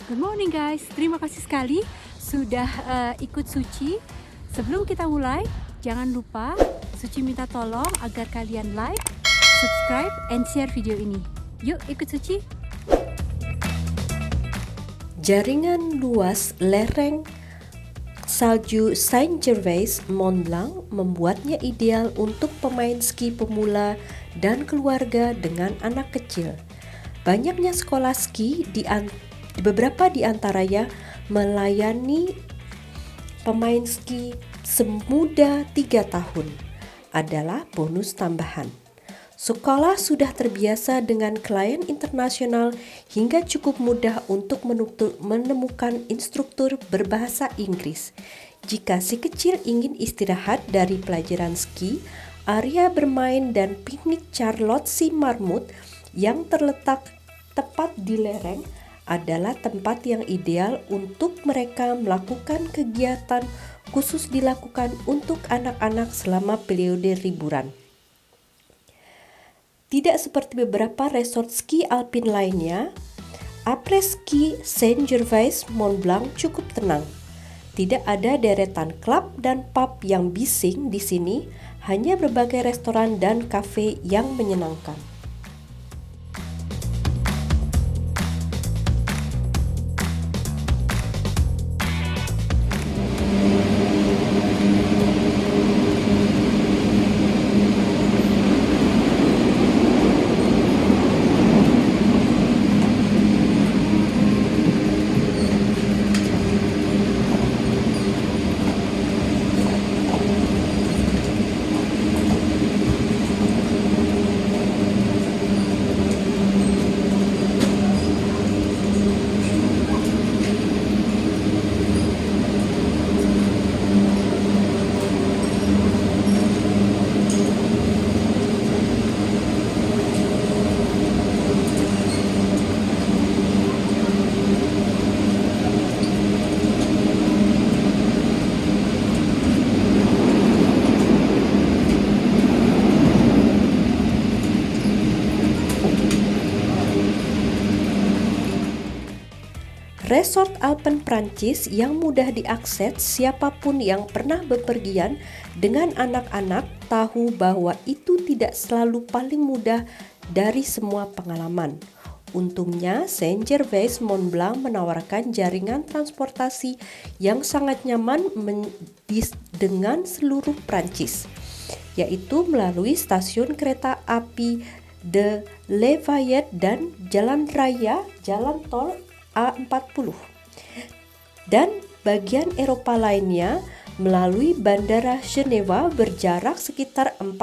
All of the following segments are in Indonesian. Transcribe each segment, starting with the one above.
Good morning guys, terima kasih sekali sudah ikut Suci. Sebelum kita mulai, jangan lupa Suci minta tolong agar kalian like, subscribe, and share video ini. Yuk ikut Suci. Jaringan luas lereng salju Saint-Gervais Mont Blanc membuatnya ideal untuk pemain ski pemula dan keluarga dengan anak kecil. Banyaknya sekolah ski beberapa di antaranya melayani pemain ski semuda 3 tahun adalah bonus tambahan. Sekolah sudah terbiasa dengan klien internasional hingga cukup mudah untuk menemukan instruktur berbahasa Inggris. Jika si kecil ingin istirahat dari pelajaran ski, area bermain dan piknik Charlotte si Marmut yang terletak tepat di lereng adalah tempat yang ideal untuk mereka melakukan kegiatan khusus dilakukan untuk anak-anak selama periode liburan. Tidak seperti beberapa resort ski alpin lainnya, après-ski Saint-Gervais Mont Blanc cukup tenang. Tidak ada deretan klub dan pub yang bising di sini, hanya berbagai restoran dan kafe yang menyenangkan. Resort Alpen Prancis yang mudah diakses siapapun yang pernah bepergian dengan anak-anak tahu bahwa itu tidak selalu paling mudah dari semua pengalaman. Untungnya, Saint-Gervais Mont Blanc menawarkan jaringan transportasi yang sangat nyaman dengan seluruh Prancis, yaitu melalui stasiun kereta api de Lafayette dan jalan tol A40 dan bagian Eropa lainnya melalui Bandara Geneva berjarak sekitar 40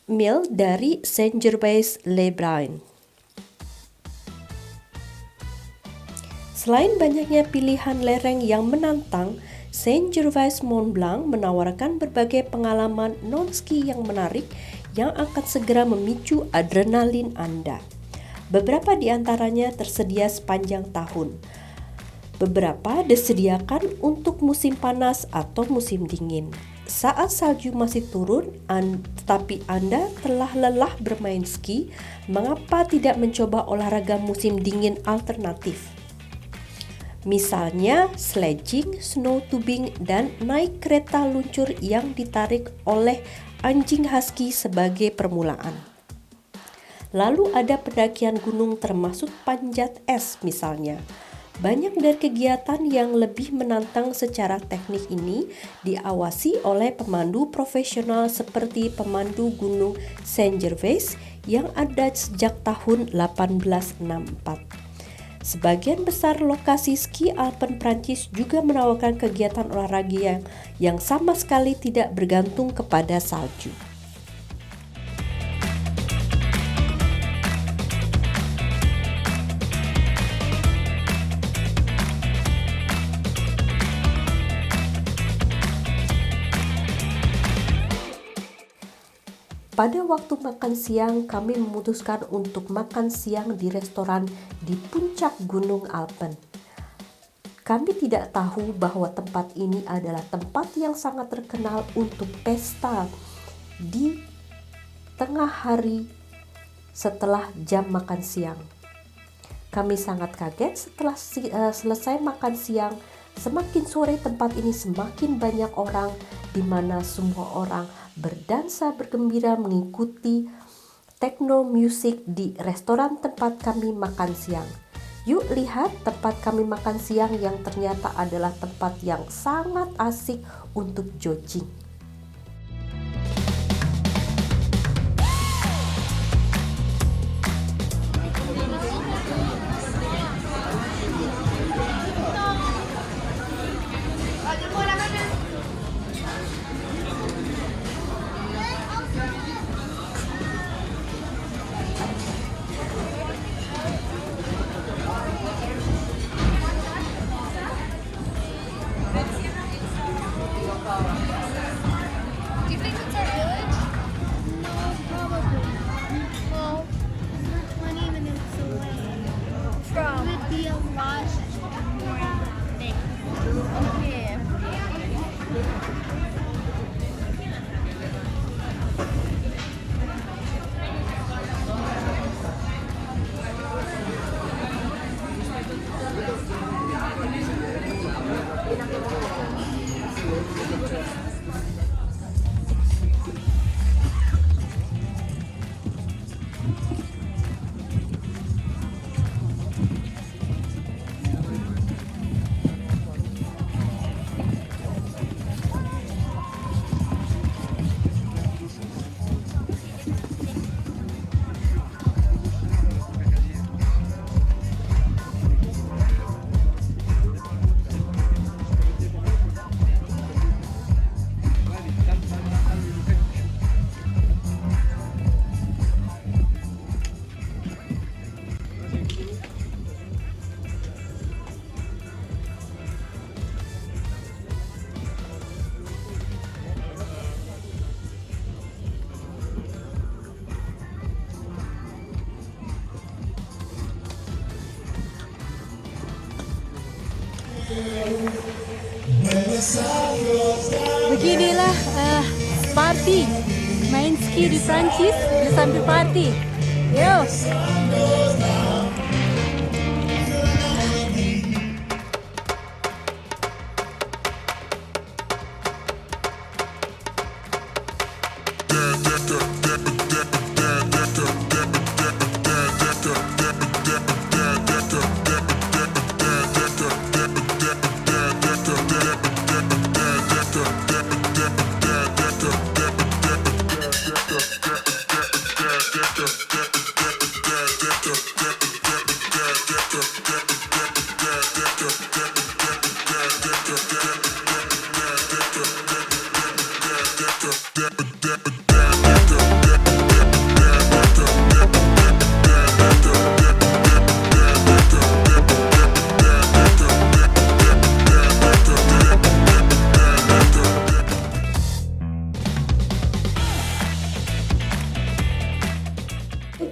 mil dari Saint-Gervais-les-Bains. Selain banyaknya pilihan lereng yang menantang, Saint-Gervais Mont Blanc menawarkan berbagai pengalaman non-ski yang menarik yang akan segera memicu adrenalin Anda. Beberapa di antaranya tersedia sepanjang tahun. Beberapa disediakan untuk musim panas atau musim dingin. Saat salju masih turun, tetapi Anda telah lelah bermain ski, mengapa tidak mencoba olahraga musim dingin alternatif? Misalnya sledging, snow tubing, dan naik kereta luncur yang ditarik oleh anjing husky sebagai permulaan. Lalu ada pendakian gunung termasuk panjat es misalnya. Banyak dari kegiatan yang lebih menantang secara teknik ini diawasi oleh pemandu profesional seperti pemandu gunung Saint-Gervais yang ada sejak tahun 1864. Sebagian besar lokasi ski alpen Prancis juga menawarkan kegiatan olahraga yang sama sekali tidak bergantung kepada salju. Pada waktu makan siang, kami memutuskan untuk makan siang di restoran di puncak Gunung Alpen. Kami tidak tahu bahwa tempat ini adalah tempat yang sangat terkenal untuk pesta di tengah hari setelah jam makan siang. Kami sangat kaget setelah selesai makan siang. Semakin sore tempat ini semakin banyak orang, di mana semua orang berdansa bergembira mengikuti techno music di restoran tempat kami makan siang. Yuk lihat tempat kami makan siang yang ternyata adalah tempat yang sangat asik untuk jogging. Do you think it's our village? No, probably. Well, we're 20 minutes away. From? It would be a lot more things. Okay. Beginilah party, main ski di Prancis sambil party. Yo.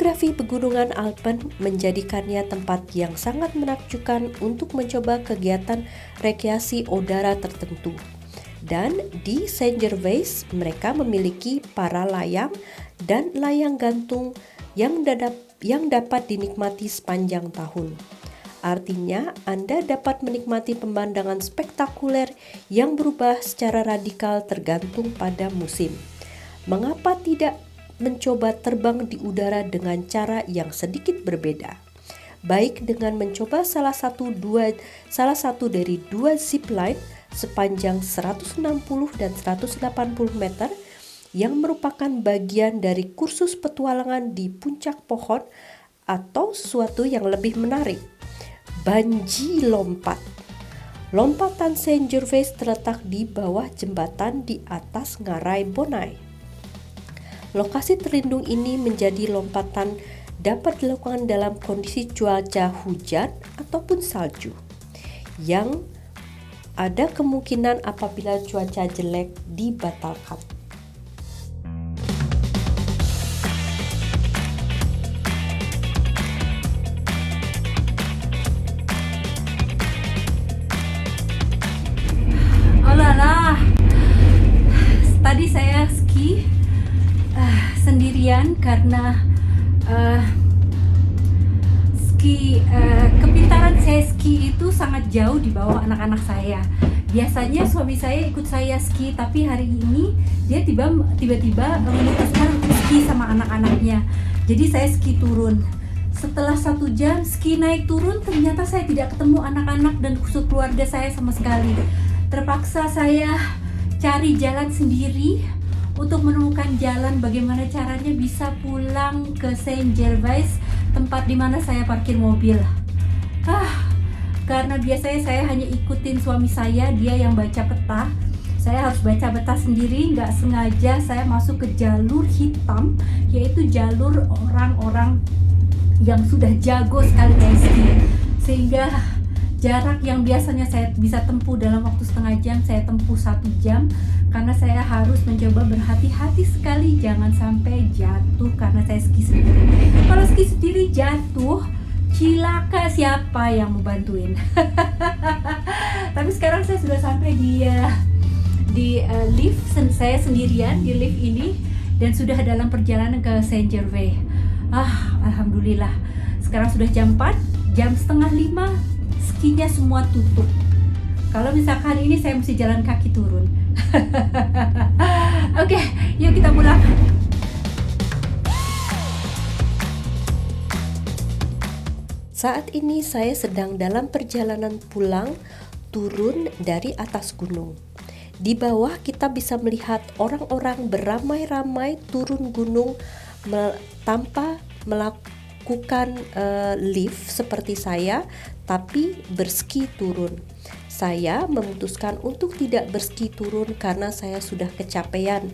Geografi pegunungan Alpen menjadikannya tempat yang sangat menakjubkan untuk mencoba kegiatan rekreasi udara tertentu. Dan di Saint-Gervais mereka memiliki para layang dan layang gantung yang dapat dinikmati sepanjang tahun. Artinya, Anda dapat menikmati pemandangan spektakuler yang berubah secara radikal tergantung pada musim. Mengapa tidak mencoba terbang di udara dengan cara yang sedikit berbeda, baik dengan mencoba salah satu dari dua zip line sepanjang 160 dan 180 meter yang merupakan bagian dari kursus petualangan di puncak pohon, atau sesuatu yang lebih menarik, bungee lompat. Lompatan Saint-Gervais terletak di bawah jembatan di atas Ngarai Bonai. Lokasi terlindung ini menjadi lompatan dapat dilakukan dalam kondisi cuaca hujan ataupun salju, yang ada kemungkinan apabila cuaca jelek dibatalkan. Alalah, tadi saya ski sendirian karena kepintaran saya ski itu sangat jauh di bawah anak-anak saya. Biasanya suami saya ikut saya ski, tapi hari ini dia tiba-tiba memutuskan untuk ski sama anak-anaknya. Jadi saya ski turun. Setelah 1 jam ski naik turun, ternyata saya tidak ketemu anak-anak dan keluarga saya sama sekali. Terpaksa saya cari jalan sendiri untuk menemukan jalan bagaimana caranya bisa pulang ke Saint Gervais, tempat di mana saya parkir mobil. Karena biasanya saya hanya ikutin suami saya, dia yang baca peta. Saya harus baca peta sendiri, nggak sengaja saya masuk ke jalur hitam, yaitu jalur orang-orang yang sudah jago sekali naik ski. Sehingga jarak yang biasanya saya bisa tempuh dalam waktu setengah jam, saya tempuh 1 jam. Karena saya harus mencoba berhati-hati sekali jangan sampai jatuh karena saya ski sendiri. Kalau ski sendiri jatuh, cilaka, siapa yang mau bantuin? Tapi sekarang saya sudah sampai di lift, saya sendirian di lift ini dan sudah dalam perjalanan ke Saint Gervais. Alhamdulillah. Sekarang sudah jam 4, jam setengah 5, skinya semua tutup. Kalau misalkan ini saya mesti jalan kaki turun. Oke, yuk kita pulang. Saat ini saya sedang dalam perjalanan pulang turun dari atas gunung. Di bawah kita bisa melihat orang-orang beramai-ramai turun gunung tanpa melakukan lift seperti saya, tapi berski turun. Saya memutuskan untuk tidak berski turun karena saya sudah kecapean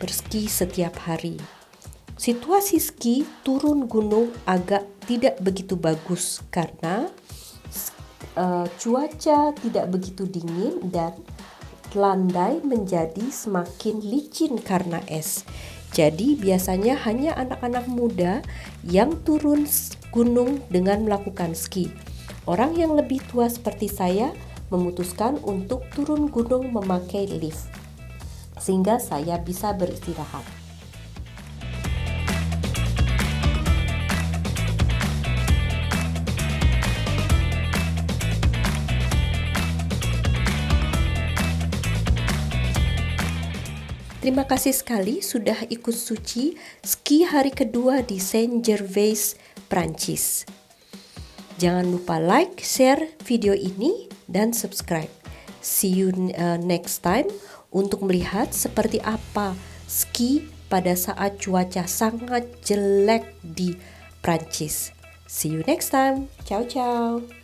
berski setiap hari. Situasi ski turun gunung agak tidak begitu bagus karena cuaca tidak begitu dingin dan landai menjadi semakin licin karena es. Jadi biasanya hanya anak-anak muda yang turun gunung dengan melakukan ski. Orang yang lebih tua seperti saya memutuskan untuk turun gunung memakai lift, sehingga saya bisa beristirahat. Terima kasih sekali sudah ikut Suci ski hari kedua di Saint Gervais, Prancis. Jangan lupa like, share video ini, dan subscribe. See you next time untuk melihat seperti apa ski pada saat cuaca sangat jelek di Prancis. See you next time. Ciao ciao.